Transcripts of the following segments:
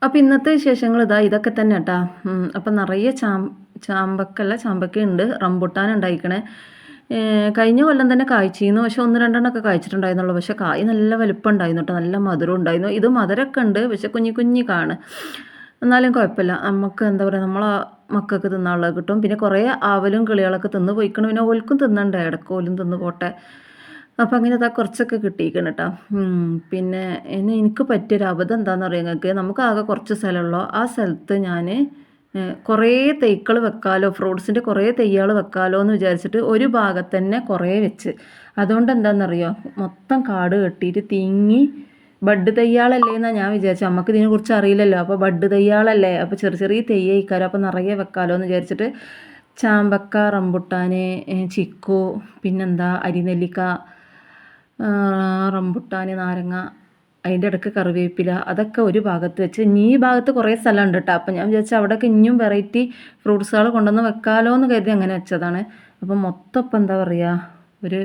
അപ്പോൾ ഇന്നത്തെ വിശേഷങ്ങൾ ഇതൊക്കെ തന്നെ കേട്ടോ. അപ്പം നിറയെ ചാമ്പക്കയുണ്ട്, റംബുട്ടാൻ ഉണ്ടായിക്കണേ. കഴിഞ്ഞ കൊല്ലം തന്നെ കായ്ച്ചിരുന്നു, പക്ഷെ 1-2 കായ്ച്ചിട്ടുണ്ടായിരുന്നുള്ളൂ. പക്ഷെ കായ് നല്ല വലിപ്പം ഉണ്ടായിരുന്നു കേട്ടോ, നല്ല മധുരം ഉണ്ടായിരുന്നു. ഇത് മധുരമൊക്കെ ഉണ്ട്, പക്ഷെ കുഞ്ഞി കാണ്. എന്നാലും കുഴപ്പമില്ല, നമുക്ക് എന്താ പറയുക, നമ്മളെ മക്കൾക്ക് തിന്നാനുള്ളത് കിട്ടും. പിന്നെ കുറേ ആവലും കിളികളൊക്കെ തിന്ന് പോയിക്കണം, പിന്നെ ഓൽക്കും തിന്നണ്ടേ, ഇടയ്ക്ക് ഓലും തിന്ന് പോട്ടെ. അപ്പം അങ്ങനെ കുറച്ചൊക്കെ കിട്ടിയിരിക്കണം കേട്ടോ. പിന്നെ എനിക്ക് പറ്റിയൊരു അബദ്ധം എന്താണെന്ന് അറിയാം നിങ്ങൾക്ക്. നമുക്ക് ആകെ കുറച്ച് സ്ഥലമുള്ളൂ. ആ സ്ഥലത്ത് ഞാൻ കുറേ തൈകൾ വെക്കാലോ, ഫ്രൂട്ട്സിൻ്റെ കുറേ തൈകൾ വെക്കാലോ എന്ന് വിചാരിച്ചിട്ട് ഒരു ഭാഗത്ത് തന്നെ കുറേ വെച്ച്. അതുകൊണ്ട് എന്താണെന്നറിയോ, മൊത്തം കാട് കെട്ടിയിട്ട് തിങ്ങി. ബഡ് തയ്യാളല്ലേ എന്നാണ് ഞാൻ വിചാരിച്ചത്. നമുക്ക് ഇതിനെക്കുറിച്ച് അറിയില്ലല്ലോ. അപ്പോൾ ബഡ് തയ്യാളല്ലേ, അപ്പോൾ ചെറിയ തൈ കഴിക്കാലോ, അപ്പോൾ നിറയെ വെക്കാലോ എന്ന് വിചാരിച്ചിട്ട് ചാമ്പക്ക, റംബുട്ടാൻ, ചിക്കു, പിന്നെന്താ അരിനെല്ലിക്ക, റംബുട്ടാൻ, നാരങ്ങ, അതിൻ്റെ ഇടയ്ക്ക് കറിവേപ്പില, അതൊക്കെ ഒരു ഭാഗത്ത് വെച്ച്. ഇനി ഈ ഭാഗത്ത് കുറേ സ്ഥലമുണ്ട് കേട്ടോ. അപ്പം ഞാൻ വിചാരിച്ചു അവിടെയൊക്കെ ഇനിയും വെറൈറ്റി ഫ്രൂട്ട്സുകൾ കൊണ്ടുവന്ന് വെക്കാലോ എന്ന് കരുതി അങ്ങനെ വെച്ചതാണ്. അപ്പം മൊത്തം ഇപ്പം എന്താ പറയുക, ഒരു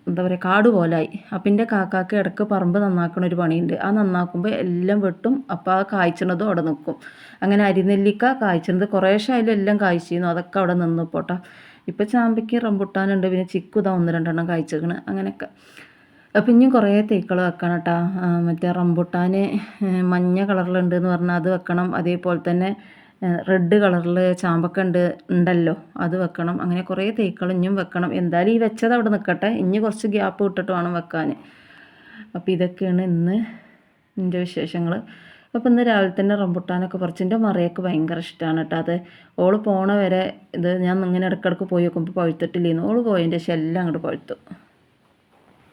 എന്താ പറയുക, കാട് പോലായി. അപ്പം എൻ്റെ കാക്കാക്ക് ഇടയ്ക്ക് പറമ്പ് നന്നാക്കണ ഒരു പണിയുണ്ട്. ആ നന്നാക്കുമ്പോൾ എല്ലാം വെട്ടും, അപ്പോൾ ആ കായ്ച്ചണതും അവിടെ നിൽക്കും. അങ്ങനെ അരിനെല്ലിക്ക കായ്ച്ചണത് കുറേശ്ശെ അതിലും എല്ലാം കായ്ച്ചിരുന്നു, അതൊക്കെ അവിടെ നിന്ന് പോട്ടെ. ഇപ്പം ചാമ്പയ്ക്ക് റംബുട്ടാനുണ്ട്, പിന്നെ ചിക്കു 1-2 കായ്ച്ചേക്കണ്, അങ്ങനെയൊക്കെ. അപ്പം ഇനിയും കുറേ തൈകൾ വെക്കണം കേട്ടോ. മറ്റേ റംബുട്ടാൻ മഞ്ഞ കളറിലുണ്ട് എന്ന് പറഞ്ഞാൽ അത് വെക്കണം. അതേപോലെ തന്നെ റെഡ് കളറിൽ ചാമ്പക്ക ഉണ്ടല്ലോ, അത് വെക്കണം. അങ്ങനെ കുറേ തൈകൾ ഇനിയും വെക്കണം. എന്തായാലും ഈ വെച്ചത് അവിടെ നിൽക്കട്ടെ, ഇനി കുറച്ച് ഗ്യാപ്പ് വിട്ടിട്ട് വേണം വെക്കാൻ. അപ്പോൾ ഇതൊക്കെയാണ് ഇന്ന് എൻ്റെ വിശേഷങ്ങൾ. അപ്പോൾ ഇന്ന് രാവിലെ തന്നെ റംബുട്ടാനൊക്കെ പറിച്ച്. എൻ്റെ മറിയൊക്കെ ഭയങ്കര ഇഷ്ടമാണ് കേട്ടോ. അത് ഓള് പോണ വരെ ഇത് ഞാൻ ഇങ്ങനെ ഇടയ്ക്കിടയ്ക്ക് പോയി നോക്കുമ്പോൾ പഴുത്തിട്ടില്ലേന്ന്. ഓള് പോയതിൻ്റെ ശേഷം എല്ലാം അങ്ങോട്ട് പഴുത്തു.